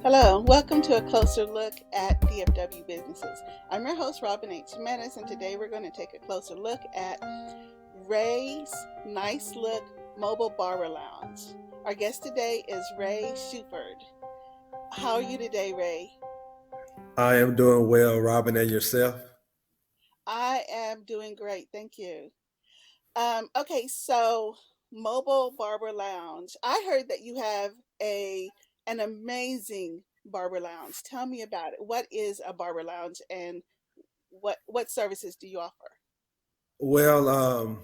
Hello, welcome to a closer look at DFW businesses. I'm your host, Robin H. Jimenez, and today we're going to take a closer look at Ray's Nice Look Mobile Barber Lounge. Our guest today is Ray Shuford. How are you today, Ray? I am doing well, Robin, and yourself? I am doing great, thank you. Okay, so Mobile Barber Lounge. I heard that you have a an amazing barber lounge. Tell me about it. What is a barber lounge and what services do you offer? Well,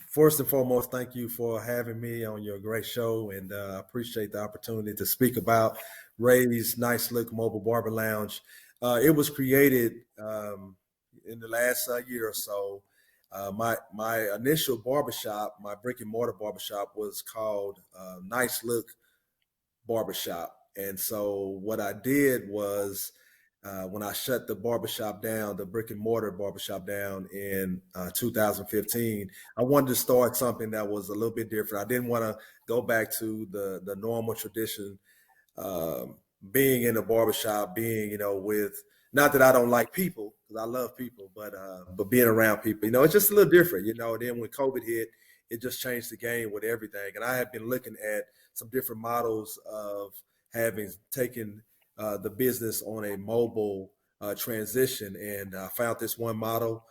first and foremost, thank you for having me on your great show, and I appreciate the opportunity to speak about Ray's Nice Look Mobile Barber Lounge. It was created in the last year or so. My initial barbershop, my brick and mortar barbershop, was called Nice Look Barbershop. And so what I did was when I shut the barbershop down, the brick and mortar barbershop down in 2015, I wanted to start something that was a little bit different. I didn't want to go back to the normal tradition, um, being in a barbershop, being, with, not that I don't like people, because I love people, but being around people, it's just a little different, Then when COVID hit, it just changed the game with everything. And I had been looking at some different models of having taken the business on a mobile transition, and found this one model,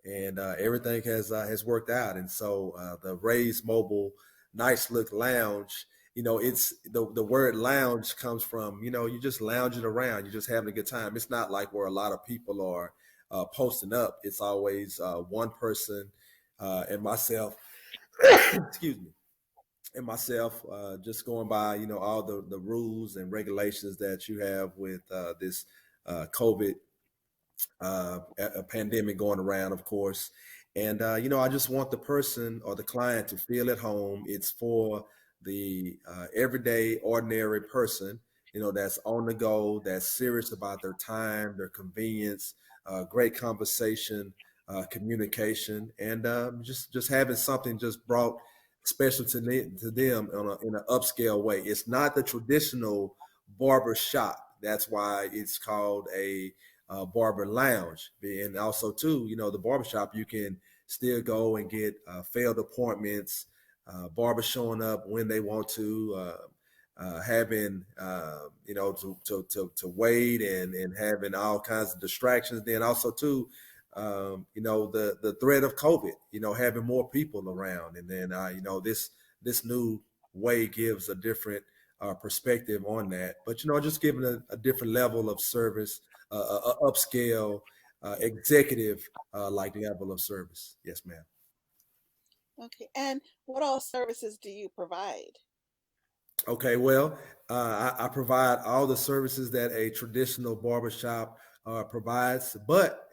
and everything has worked out. And so the Raised Mobile Nice Look Lounge, it's the word lounge comes from, you're just lounging around, you're just having a good time. It's not like where a lot of people are posting up. It's always one person and myself, excuse me, and myself, just going by, all the rules and regulations that you have with this COVID a pandemic going around, of course. And I just want the person or the client to feel at home. It's for the everyday, ordinary person, that's on the go, that's serious about their time, their convenience, great conversation, communication, and just having something just brought special to them in an upscale way. It's not the traditional barber shop. That's why it's called a barber lounge. And also too, the barbershop, you can still go and get failed appointments, barber showing up when they want to, having to wait, and having all kinds of distractions. Then also too, the threat of COVID, having more people around. And then this new way gives a different perspective on that. But just giving a different level of service, upscale, executive like level of service. Yes, ma'am. Okay, and what all services do you provide? Okay, well, I provide all the services that a traditional barbershop provides, but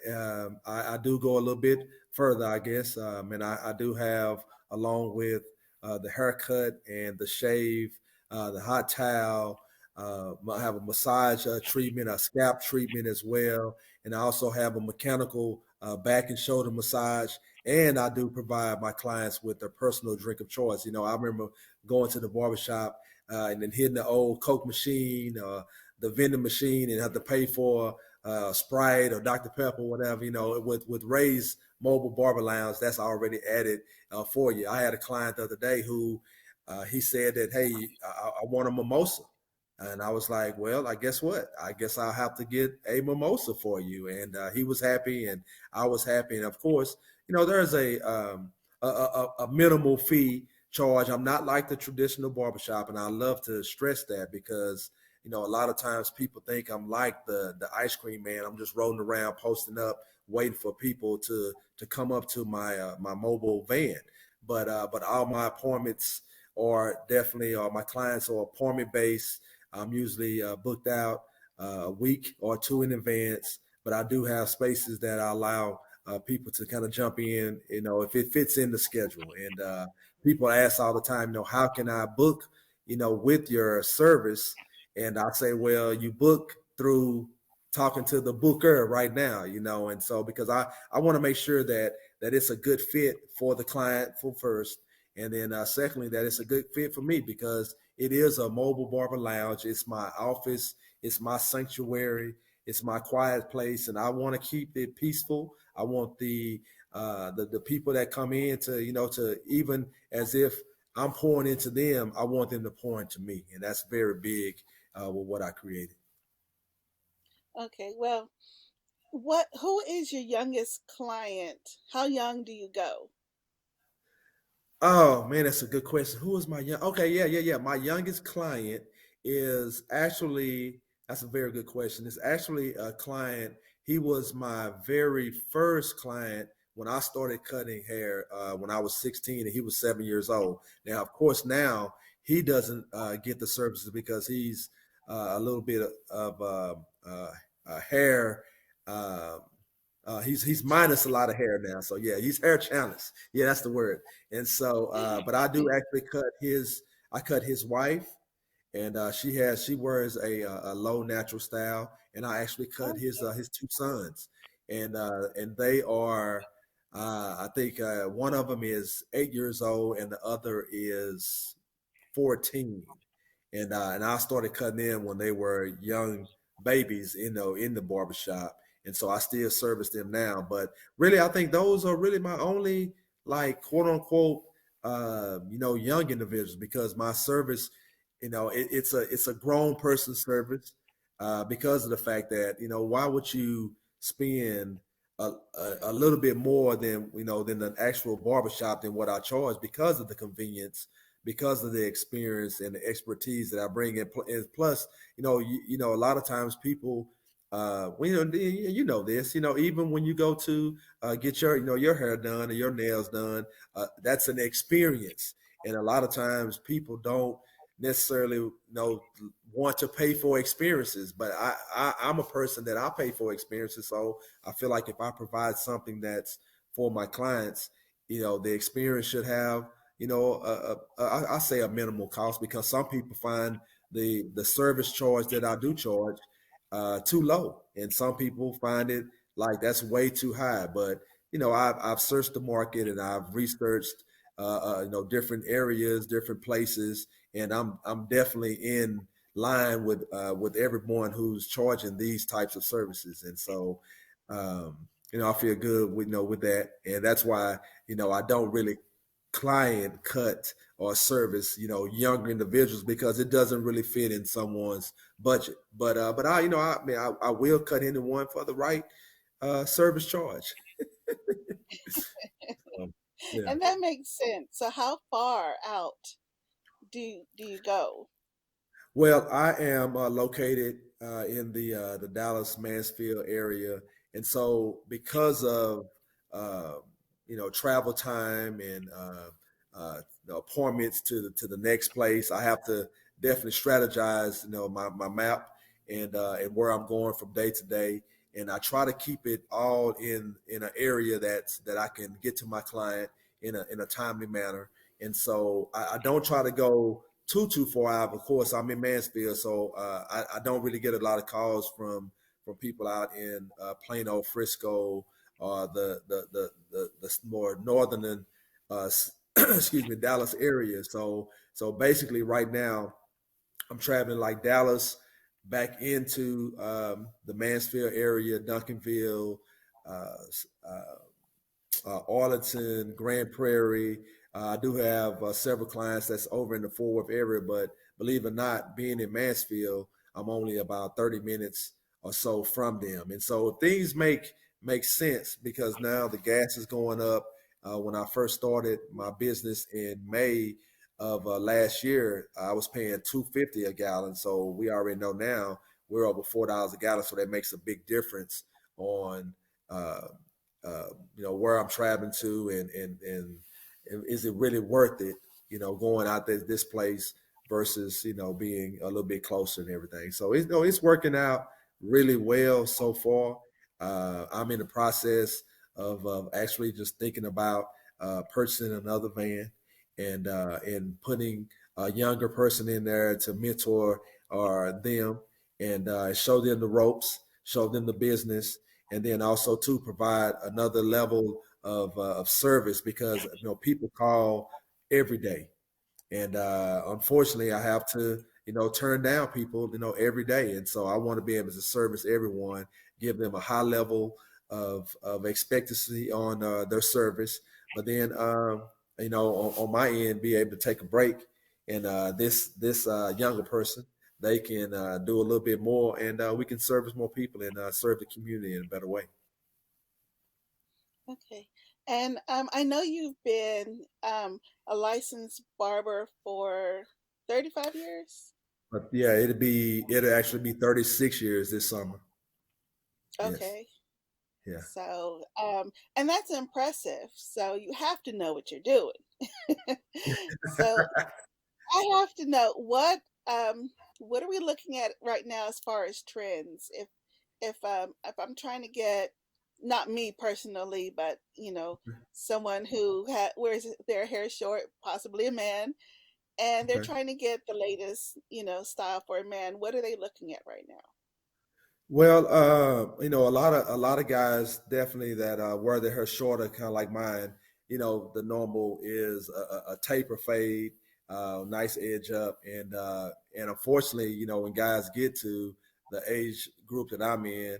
I do go a little bit further, I guess. And I do have, along with the haircut and the shave, the hot towel, I have a massage treatment, a scalp treatment as well. And I also have a mechanical back and shoulder massage. And I do provide my clients with their personal drink of choice. I remember going to the barbershop and then hitting the old Coke machine, the vending machine, and have to pay for Sprite or Dr. Pepper, whatever. With Ray's Mobile Barber Lounge, that's already added for you. I had a client the other day who he said that, hey, I want a mimosa. And I was like, well, I guess what? I guess I'll have to get a mimosa for you. And he was happy, and I was happy. And of course, there's a minimal fee charge. I'm not like the traditional barbershop, and I love to stress that because a lot of times people think I'm like the ice cream man. I'm just rolling around, posting up, waiting for people to come up to my mobile van. But all my appointments are definitely, or my clients are appointment based. I'm usually booked out a week or two in advance, but I do have spaces that I allow people to kind of jump in, if it fits in the schedule. And people ask all the time, how can I book, with your service? And I say, well, you book through talking to the booker right now, and so because I want to make sure that it's a good fit for the client for first, and then secondly, that it's a good fit for me because it is a mobile barber lounge. It's my office. It's my sanctuary. It's my quiet place, and I want to keep it peaceful. I want the people that come in to to even as if I'm pouring into them, I want them to pour into me, and that's very big with what I created. Okay, well, who is your youngest client? How young do you go? Oh man, that's a good question. Who is my young? Okay, yeah. My youngest client is actually that's a very good question. It's actually a client. He was my very first client when I started cutting hair when I was 16 and he was 7 years old. Now, of course, now he doesn't get the services because he's a little bit of hair. Uh, he's minus a lot of hair now, so yeah, he's hair challenged. Yeah, that's the word. And so, but I do actually cut his. I cut his wife, and she wears a low natural style, and I actually cut Okay. his two sons, and they are. I think one of them is 8 years old, and the other is 14, and I started cutting them when they were young babies, in the barbershop, and so I still service them now. But really, I think those are really my only like quote unquote young individuals because my service, it's a grown person service because of the fact that why would you spend a little bit more than than the actual barbershop than what I charge because of the convenience because of the experience and the expertise that I bring in. And plus, a lot of times people, you know this, even when you go to get your hair done or your nails done, that's an experience. And a lot of times people don't necessarily want to pay for experiences, but I'm a person that I pay for experiences. So I feel like if I provide something that's for my clients, the experience should have I say a minimal cost because some people find the service charge that I do charge too low, and some people find it like that's way too high. But I've searched the market and I've researched different areas, different places, and I'm definitely in line with everyone who's charging these types of services, and so I feel good with with that, and that's why I don't really client cut or service younger individuals because it doesn't really fit in someone's budget, but I will cut anyone for the right service charge. um, yeah. And that makes sense. So how far out do you go? Well, I am located in the Dallas Mansfield area, and so because of uh, travel time and the appointments to the next place, I have to definitely strategize my map and where I'm going from day to day, and I try to keep it all in an area that I can get to my client in a timely manner, and so I don't try to go too far out. Of course, I'm in Mansfield, so I don't really get a lot of calls from people out in Plano, Frisco, or the more northern, excuse me, Dallas area. So basically, right now I'm traveling like Dallas back into the Mansfield area, Duncanville, uh, uh, Arlington, Grand Prairie. I do have several clients that's over in the Fort Worth area, but believe it or not, being in Mansfield, I'm only about 30 minutes or so from them, and so things make sense because now the gas is going up. When I first started my business in May of last year, I was paying 2.50 a gallon. So we already know now we're over $4 a gallon, so that makes a big difference on uh, uh, where I'm traveling to and is it really worth it, going out this place versus, being a little bit closer and everything. So it's working out really well so far. I'm in the process of actually just thinking about purchasing another van and putting a younger person in there to mentor them and show them the ropes, show them the business, and then also to provide another level of service because people call every day, and unfortunately I have to turn down people, every day. And so I want to be able to service everyone, give them a high level of expectancy on their service, but then, on my end, be able to take a break. And this younger person, they can do a little bit more, and we can service more people and serve the community in a better way. Okay. And I know you've been a licensed barber for 35 years. But yeah, it'll actually be 36 years this summer. Yes. Okay. Yeah. So, and that's impressive. So you have to know what you're doing. So I have to know what are we looking at right now as far as trends? If I'm trying to get, not me personally, but someone who wears their hair short, possibly a man, and they're Okay. trying to get the latest, style for a man, what are they looking at right now? Well, a lot of guys definitely that wear their hair shorter, kind of like mine. The normal is a taper fade, nice edge up, and unfortunately, when guys get to the age group that I'm in,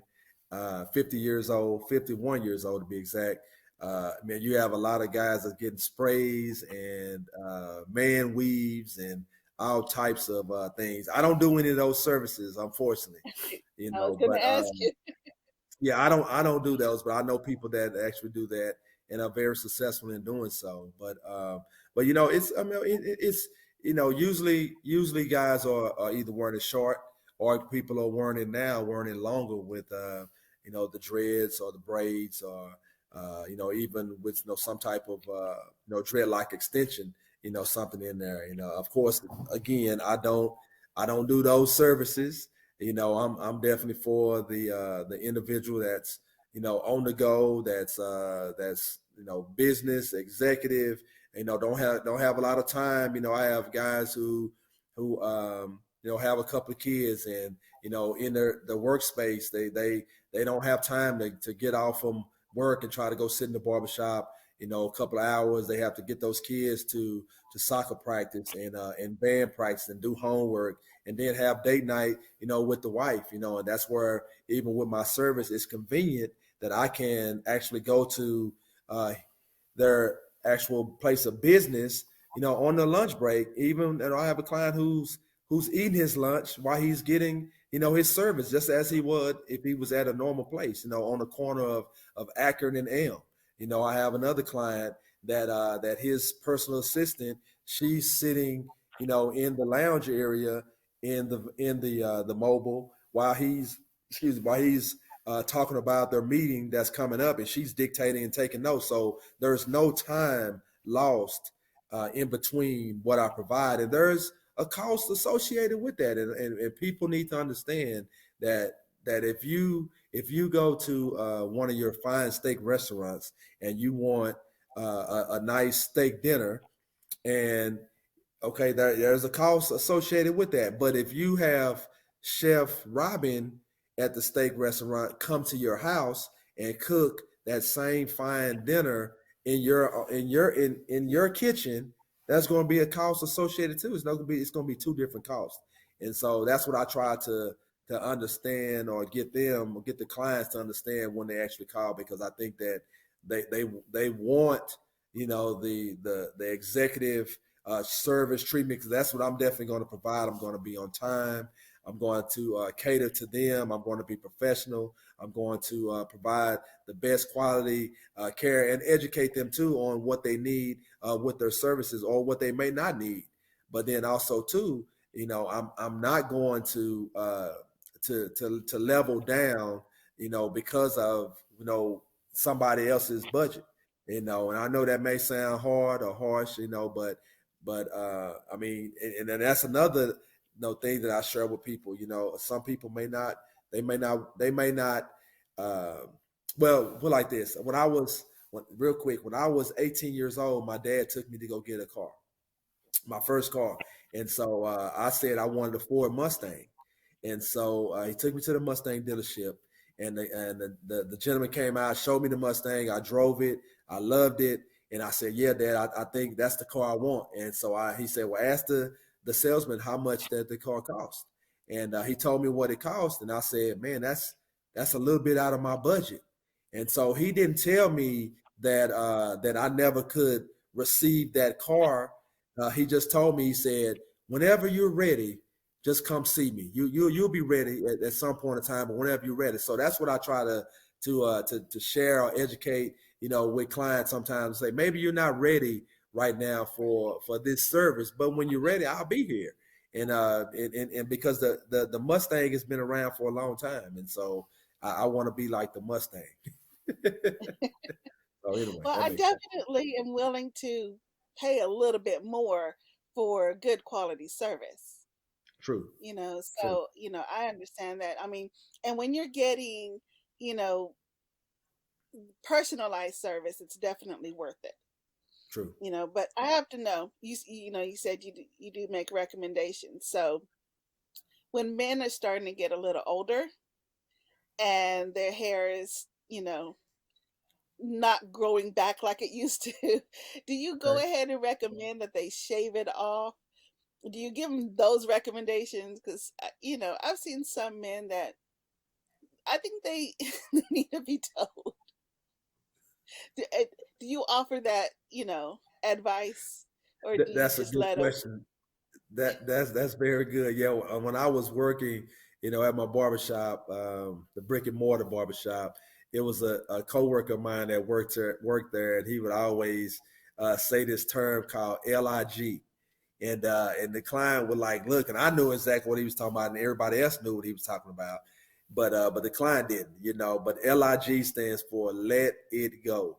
50 years old, 51 years old to be exact. Man, you have a lot of guys that getting sprays and man weaves and all types of things. I don't do any of those services, unfortunately. I was going But to ask you. yeah, I don't do those, but I know people that actually do that and are very successful in doing so. But it's I mean it's usually guys are either wearing it short, or people are wearing it now, wearing it longer with the dreads or the braids, or even with some type of dread like extension, something in there. Of course, again, I don't do those services. I'm definitely for the individual that's on the go, that's business executive. Don't have a lot of time. I have guys who have a couple of kids, and in their workspace, they don't have time to get off from work and try to go sit in the barbershop. A couple of hours. They have to get those kids to soccer practice and band practice and do homework, and then have date night, with the wife, and that's where, even with my service, it's convenient that I can actually go to uh, their actual place of business, on the lunch break. Even, I have a client who's eating his lunch while he's getting, his service, just as he would if he was at a normal place, on the corner of Akron and Elm. I have another client that his personal assistant, she's sitting, in the lounge area in the mobile, while he's talking about their meeting that's coming up, and she's dictating and taking notes. So there's no time lost in between what I provide, and there's a cost associated with that, and people need to understand that if you go to one of your fine steak restaurants and you want a nice steak dinner, and okay, there's a cost associated with that. But if you have Chef Robin at the steak restaurant come to your house and cook that same fine dinner in your kitchen, that's going to be a cost associated too. It's going to be two different costs. And so that's what I try to understand, or get the clients to understand when they actually call, because I think that they want the executive service treatment, because that's what I'm definitely going to provide. I'm going to be on time. I'm going to cater to them. I'm going to be professional. I'm going to provide the best quality care, and educate them too on what they need with their services, or what they may not need. But then also too, I'm not going to level down, because of somebody else's budget. And I know that may sound hard or harsh, but I mean, and then that's another thing that I share with people. Some people they may not. Uh, well, put like this: real quick, when I was 18 years old, my dad took me to go get a car, my first car, and so I said I wanted a Ford Mustang, and so he took me to the Mustang dealership, and the gentleman came out, showed me the Mustang. I drove it, I loved it, and I said, "Yeah, Dad, I think that's the car I want." And so he said, "Well, ask the salesman how much that the car cost, and he told me what it cost, and I said, man, that's a little bit out of my budget. And so he didn't tell me that I never could receive that car. He just told me, he said, whenever you're ready, just come see me. You'll be ready at some point in time, but whenever you're ready. So that's what I try to share or educate, with clients sometimes. Say maybe you're not ready right now for this service, but when you're ready, I'll be here. And because the Mustang has been around for a long time, and so I want to be like the Mustang. So anyway, Well, that I makes sense. definitely am willing to pay a little bit more for good quality service. True, true, So, I understand that. I mean, and when you're getting, you know, personalized service, it's definitely worth it. true. But I have to know, you said you do make recommendations. So, when men are starting to get a little older and their hair is, not growing back like it used to, do you go Okay. ahead and recommend that they shave it off? Do you give them those recommendations? Because, I've seen some men that I think they need to be told. Do you offer that, advice, or do you That's a just good let them? question. That's very good. Yeah, when I was working, at my barbershop, the brick and mortar barbershop, it was a coworker of mine that worked there, and he would always say this term called LIG. And the client would like look, and I knew exactly what he was talking about, and everybody else knew what he was talking about, but the client didn't. But LIG stands for let it go.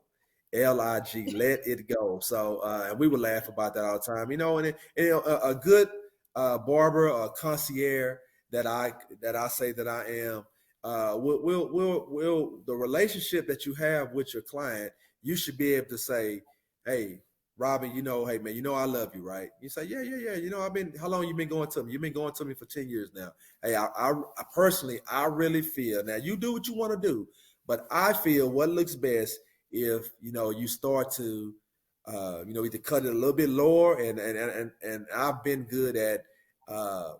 LIG, let it go. So and we would laugh about that all the time, a good barber or concierge that I say that I am. Will the relationship that you have with your client, you should be able to say, hey, Robin, hey man, I love you, right? You say, yeah, yeah, yeah. How long you been going to me? You've been going to me for 10 years now. Hey, I personally, I really feel, now you do what you want to do, but I feel what looks best if, you start to, either cut it a little bit lower, and I've been good at, uh,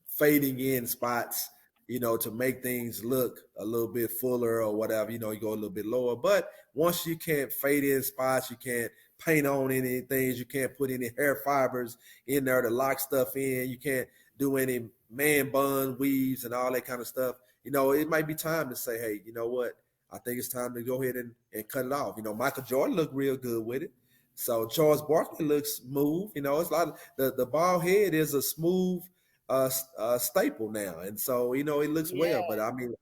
fading in spots, to make things look a little bit fuller or whatever, you go a little bit lower. But once you can't fade in spots, you can't paint on any things, you can't put any hair fibers in there to lock stuff in, you can't do any man bun weaves and all that kind of stuff. It might be time to say, hey, you know what? I think it's time to go ahead and cut it off. Michael Jordan looked real good with it. So Charles Barkley looks smooth. It's a lot of, the bald head is a smooth staple now, and so it looks Yeah. well. But I mean,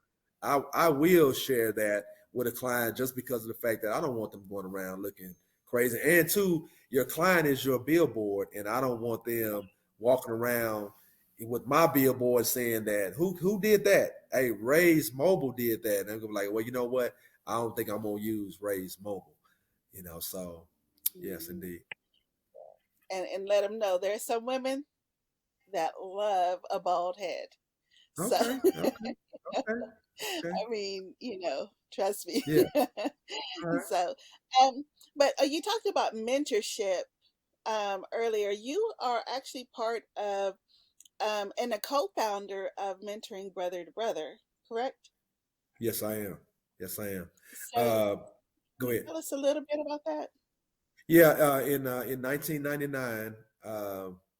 I will share that with a client just because of the fact that I don't want them going around looking crazy. And two, your client is your billboard, and I don't want them walking around with my billboard saying that who did that? Hey, Ray's Mobile did that, and I'm gonna be like, well, you know what? I don't think I'm gonna use Ray's Mobile. So yes, Mhm. indeed. And let them know there's some women that love a bald head. So, Okay, okay, okay, okay. I mean, trust me. Yeah. All right. So, um, but you talked about mentorship earlier. You are actually part of and a co-founder of Mentoring Brother to Brother, correct? Yes, I am. Yes, I am. So, Uh, can Go you ahead. tell us a little bit about that? Yeah, in 1999,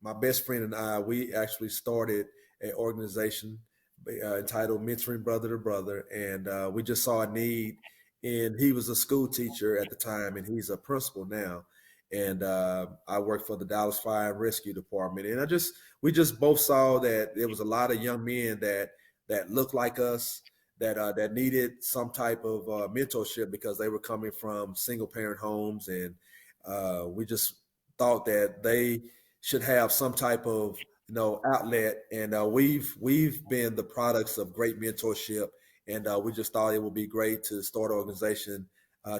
my best friend and I, we actually started an organization entitled Mentoring Brother to Brother, and we just saw a need. And he was a school teacher at the time, and he's a principal now. And I work for the Dallas Fire and Rescue Department, and we just both saw that there was a lot of young men that looked like us, that needed some type of mentorship because they were coming from single parent homes, and we just thought that they should have some type of outlet, and we've been the products of great mentorship, and we just thought it would be great to start an organization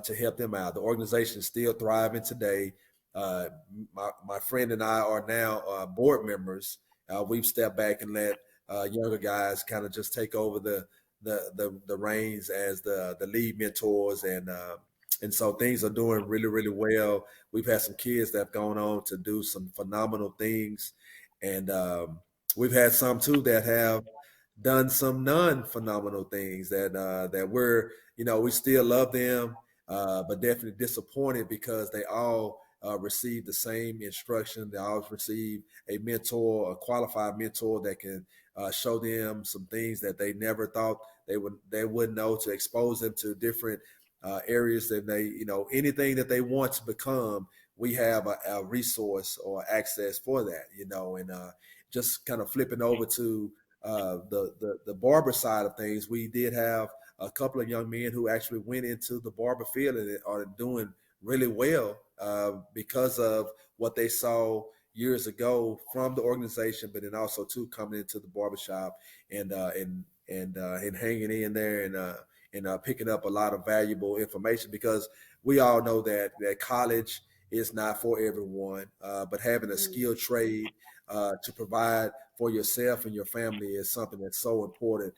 to help them out. The organization is still thriving today. Uh, my friend and I are now board members. We've stepped back and let younger guys kind of just take over the reins as the lead mentors, and so things are doing really, really well. We've had some kids that have gone on to do some phenomenal things. And we've had some too that have done some non-phenomenal things that we're, we still love them, but definitely disappointed because they all receive the same instruction. They all receive a mentor, a qualified mentor that can show them some things that they never thought they would know, to expose them to different areas that they, anything that they want to become. We have a resource or access for that, and just kind of flipping over to the barber side of things. We did have a couple of young men who actually went into the barber field and are doing really well because of what they saw years ago from the organization, but then also too coming into the barbershop and hanging in there and picking up a lot of valuable information, because we all know that college is not for everyone, but having a Mm. skilled trade to provide for yourself and your family is something that's so important,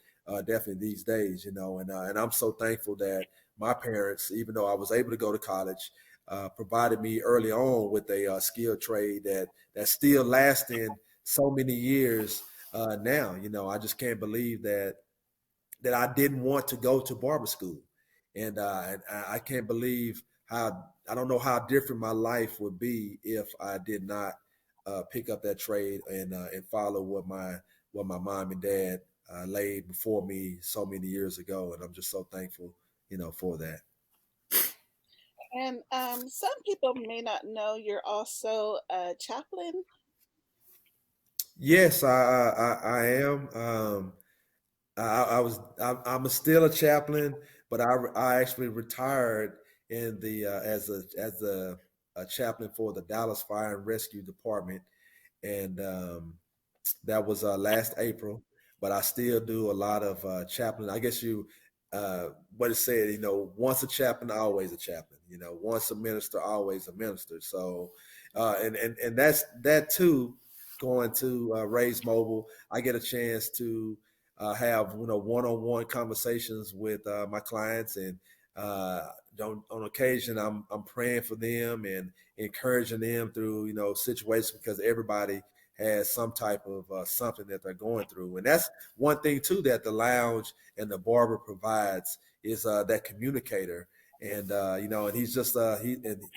definitely these days, and I'm so thankful that my parents, even though I was able to go to college, provided me early on with a skilled trade that's still lasting so many years now. I just can't believe that I didn't want to go to barber school, and I can't believe how, I don't know how different my life would be if I did not pick up that trade and follow what my mom and dad laid before me so many years ago, and I'm just so thankful, for that. And some people may not know you're also a chaplain. Yes, I am. I'm still a chaplain, but I actually retired in the as a chaplain for the Dallas Fire and Rescue Department, and that was last April. But I still do a lot of chaplain. I guess what it said, once a chaplain, always a chaplain. Once a minister, always a minister. So, and that's that too. Going to Raise Mobile, I get a chance to have one-on-one conversations with my clients, and on occasion I'm praying for them and encouraging them through situations, because everybody has some type of something that they're going through, and that's one thing too that the lounge and the barber provides is that communicator, and he's just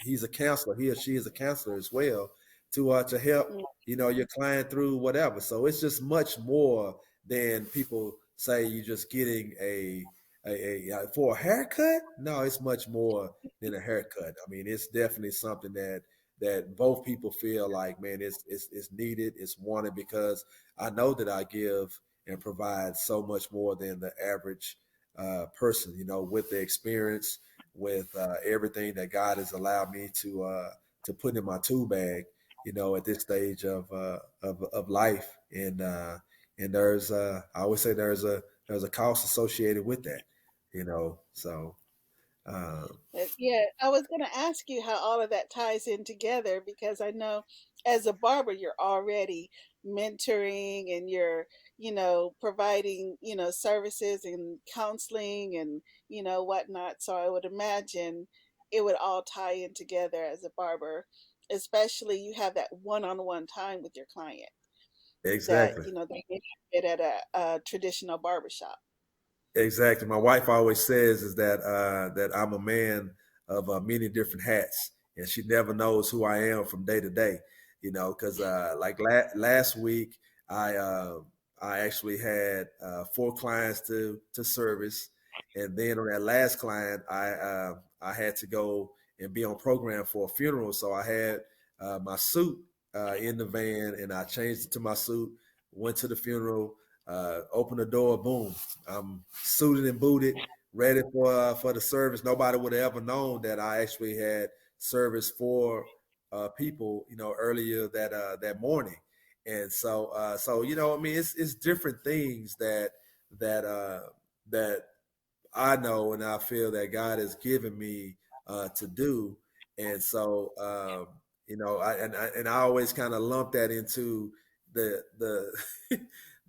he's a counselor. He or she is a counselor as well to help Mm. your client through whatever. So it's just much more than people say. You just getting for a haircut. No, it's much more than a haircut. I mean, it's definitely something that both people feel like, man, it's needed, it's wanted, because I know that I give and provide so much more than the average person, with the experience, with everything that God has allowed me to put in my tool bag, at this stage of life, and there's I always say there's a cost associated with that, so uh, Yeah, I was going to ask you how all of that ties in together, because I know as a barber, you're already mentoring and you're, providing, services and counseling and, whatnot. So I would imagine it would all tie in together as a barber, especially you have that one-on-one time with your client that, exactly. they may not get at a traditional barbershop. Exactly. My wife always says is that I'm a man of many different hats, and she never knows who I am from day to day. Because like last week, I uh, I actually had four clients to service, and then on that last client, I had to go and be on program for a funeral, so I had my suit in the van, and I changed it to my suit, went to the funeral, opened the door, boom, I'm suited and booted, ready for the service. Nobody would have ever known that I actually had service for people, earlier that morning. And so I mean, it's different things that I know and I feel that God has given me to do. And so, I always kind of lump that into the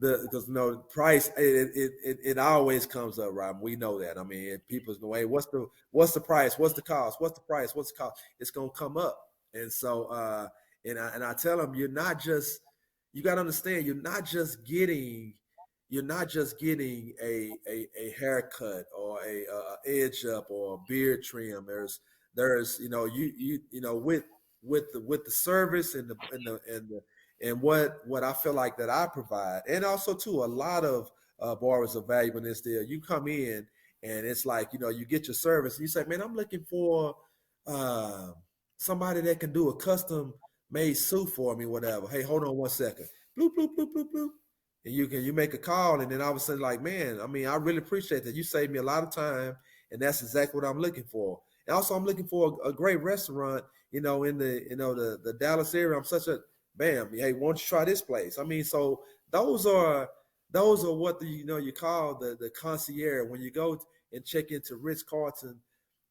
because price, it always comes up, right? We know that. I mean, if people's going, hey, what's the price? What's the cost? What's the price? What's the cost? It's gonna come up. And so, and I tell them, you're not just you got to understand you're not just getting a haircut or a edge up or a beard trim. There's you know with the service and what I feel like that I provide, and also too a lot of barbers are valuable in this deal. You come in and it's like you get your service and you say, man, I'm looking for uh, somebody that can do a custom made suit for me, whatever. Hey, hold on one second. Bloop, bloop, bloop, bloop, bloop. And you make a call, and then all of a sudden, like, man, I mean, I really appreciate that. You saved me a lot of time, and that's exactly what I'm looking for. And also, I'm looking for a great restaurant, in the the Dallas area. I'm such a bam. Hey, won't you try this place? I mean, so those are those are what you call the concierge when you go and check into Ritz Carlton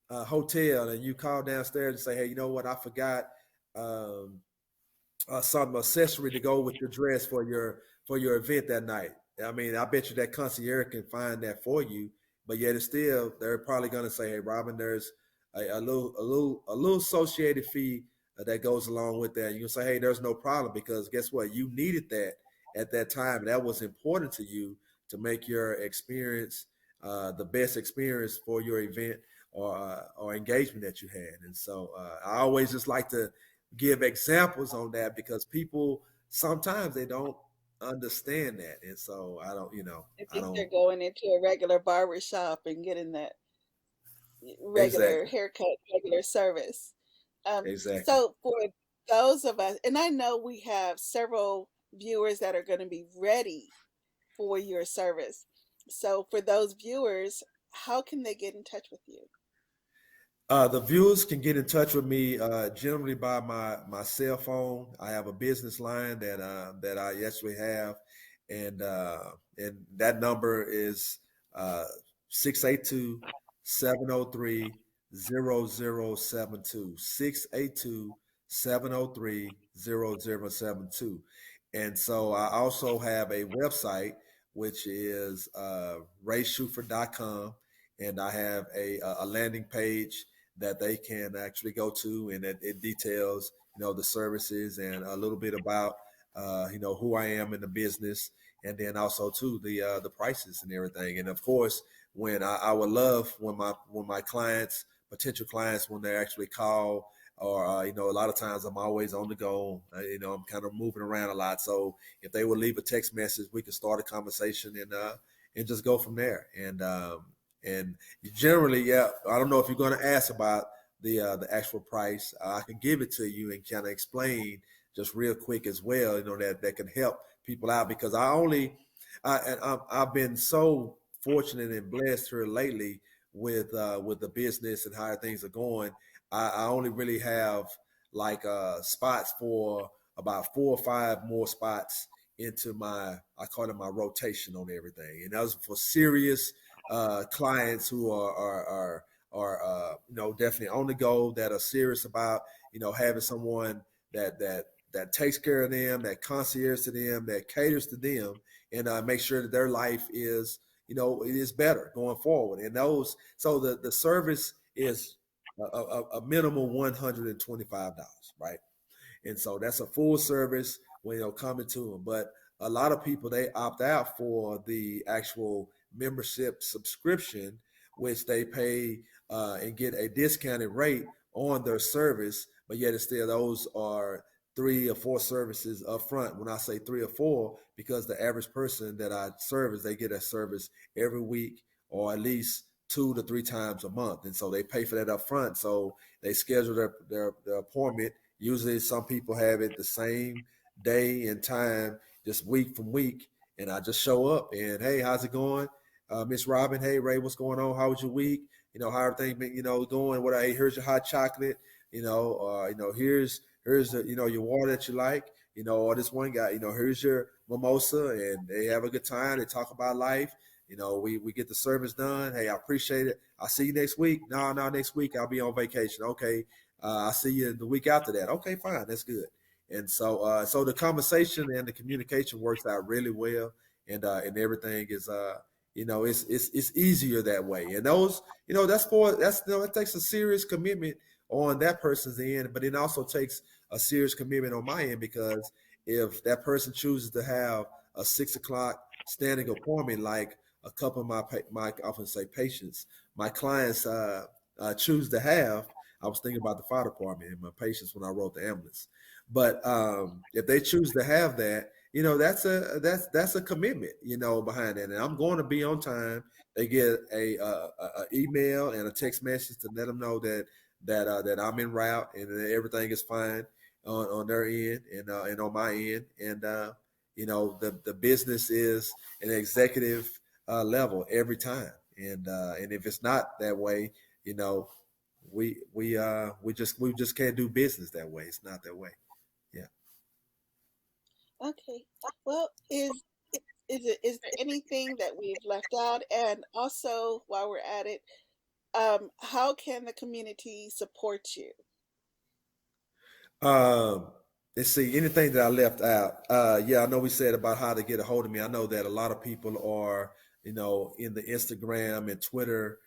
hotel and you call downstairs and say, hey, you know what, I forgot um, some accessory to go with your dress for your event that night. I mean, I bet you that concierge can find that for you, but yet it's still they're probably going to say, "Hey, Robin, there's a little associated fee that goes along with that." You can say, "Hey, there's no problem because guess what? You needed that at that time. That was important to you to make your experience the best experience for your event or engagement that you had." And so I always just like to give examples on that because people sometimes they don't understand that, and so I I think they're don't going into a regular barber shop and getting that regular exactly haircut, regular service. exactly. So for those of us, and I know we have several viewers that are going to be ready for your service. So for those viewers, how can they get in touch with you? The viewers can get in touch with me generally by my cell phone. I have a business line that I actually have, and that number is uh, 682 And so I also have a website, which is rayshufer.com, and I have a landing page that they can actually go to, and it details the services and a little bit about who I am in the business, and then also too the prices and everything. And of course, when I would love when my clients, potential clients, when they actually call. Or a lot of times I'm always on the go. I'm kind of moving around a lot. So if they would leave a text message, we can start a conversation and just go from there. And generally, yeah, I don't know if you're going to ask about the actual price. I can give it to you and kind of explain just real quick as well. That can help people out because I've been so fortunate and blessed here lately with the business and how things are going. I only really have like spots for about 4 or 5 more spots into my I call it my rotation on everything, and that was for serious clients who are definitely on the go, that are serious about having someone that takes care of them, that concierge to them, that caters to them, and make sure that their life is it is better going forward. And those so the service is a minimum $125, right? And so that's a full service when coming to them. But a lot of people they opt out for the actual membership subscription, which they pay and get a discounted rate on their service. But yet, it's still those are 3 or 4 services up front. When I say 3 or 4, because the average person that I service, they get a service every week or at least 2 to 3 times a month, and so they pay for that up front. So they schedule their appointment. Usually, some people have it the same day and time, just week from week. And I just show up and hey, how's it going, Miss Robin? Hey, Ray, what's going on? How was your week? How everything been, going? What? Hey, here's your hot chocolate. Here's the your water that you like. Or this one guy. Here's your mimosa, and they have a good time. They talk about life. We get the service done. Hey, I appreciate it. I'll see you next week. No, next week I'll be on vacation. Okay, I'll see you the week after that. Okay, fine, that's good. And so the conversation and the communication works out really well, and everything is it's easier that way. And those it takes a serious commitment on that person's end, but it also takes a serious commitment on my end because if that person chooses to have a 6 o'clock standing appointment, like a couple of my I often say patients, my clients choose to have. I was thinking about the fire department and my patients when I wrote the ambulance. But if they choose to have that, that's a commitment, behind that. And I'm going to be on time. They get a email and a text message to let them know that I'm en route and that everything is fine on their end and on my end. And the business is an executive level every time. And if it's not that way, you know, we just can't do business that way. It's not that way. Yeah. Okay. Well, is there anything that we've left out? And also, while we're at it, how can the community support you? Um, let's see, anything that I left out. Yeah, I know we said about how to get a hold of me. I know that a lot of people are, in the Instagram and Twitter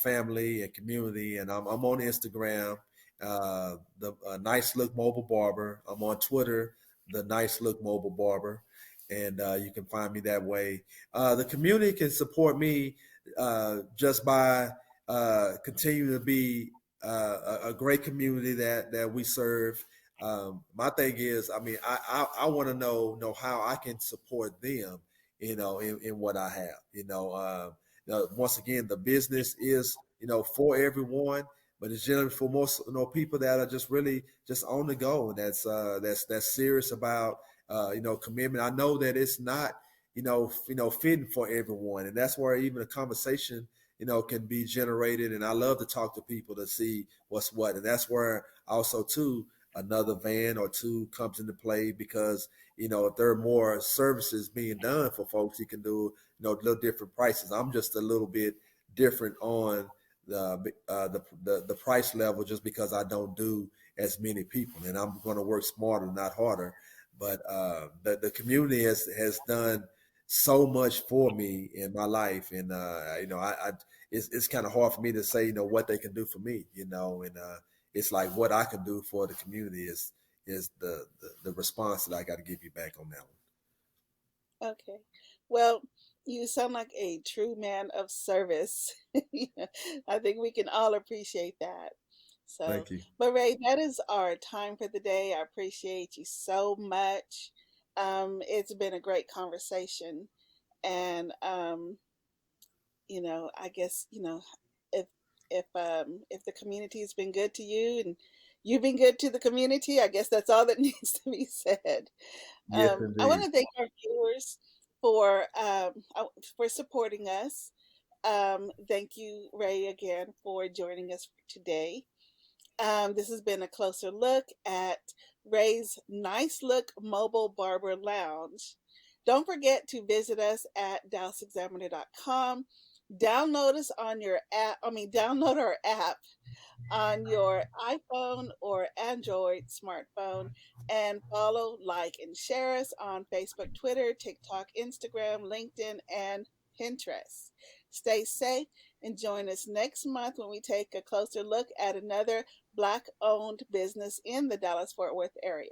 family and community, and I'm on Instagram, the Nice Look Mobile Barber. I'm on Twitter, the Nice Look Mobile Barber, and you can find me that way. The community can support me just by continuing to be a great community that we serve. My thing is, I mean, I want to know how I can support them, in what I have. Once again, the business is for everyone, but it's generally for most people that are just really just on the go, and that's serious about commitment. I know that it's not fitting for everyone, and that's where even a conversation can be generated. And I love to talk to people to see what's what. And that's where also too another van or two comes into play, because if there are more services being done for folks, you can do little different prices. I'm just a little bit different on the price level, just because I don't do as many people, and I'm going to work smarter, not harder. But the community has done so much for me in my life, and I it's kind of hard for me to say what they can do for me, and it's like what I can do for the community is the response that I got to give you back on that one. Okay. Well, you sound like a true man of service. I think we can all appreciate that. So, Thank you. but Ray, that is our time for the day. I appreciate you so much. It's been a great conversation. And I guess, if if the community has been good to you and you've been good to the community, I guess that's all that needs to be said. Yes, I want indeed. to thank our viewers for for supporting us. Thank you, Ray, again for joining us today. This has been a closer look at Ray's Nice Look Mobile Barber Lounge. Don't forget to visit us at DallasExaminer.com. Download us on your app. I mean, download our app on your iPhone or Android smartphone, and follow, like, and share us on Facebook, Twitter, TikTok, Instagram, LinkedIn, and Pinterest. Stay safe and join us next month when we take a closer look at another Black owned business in the Dallas Fort Worth area.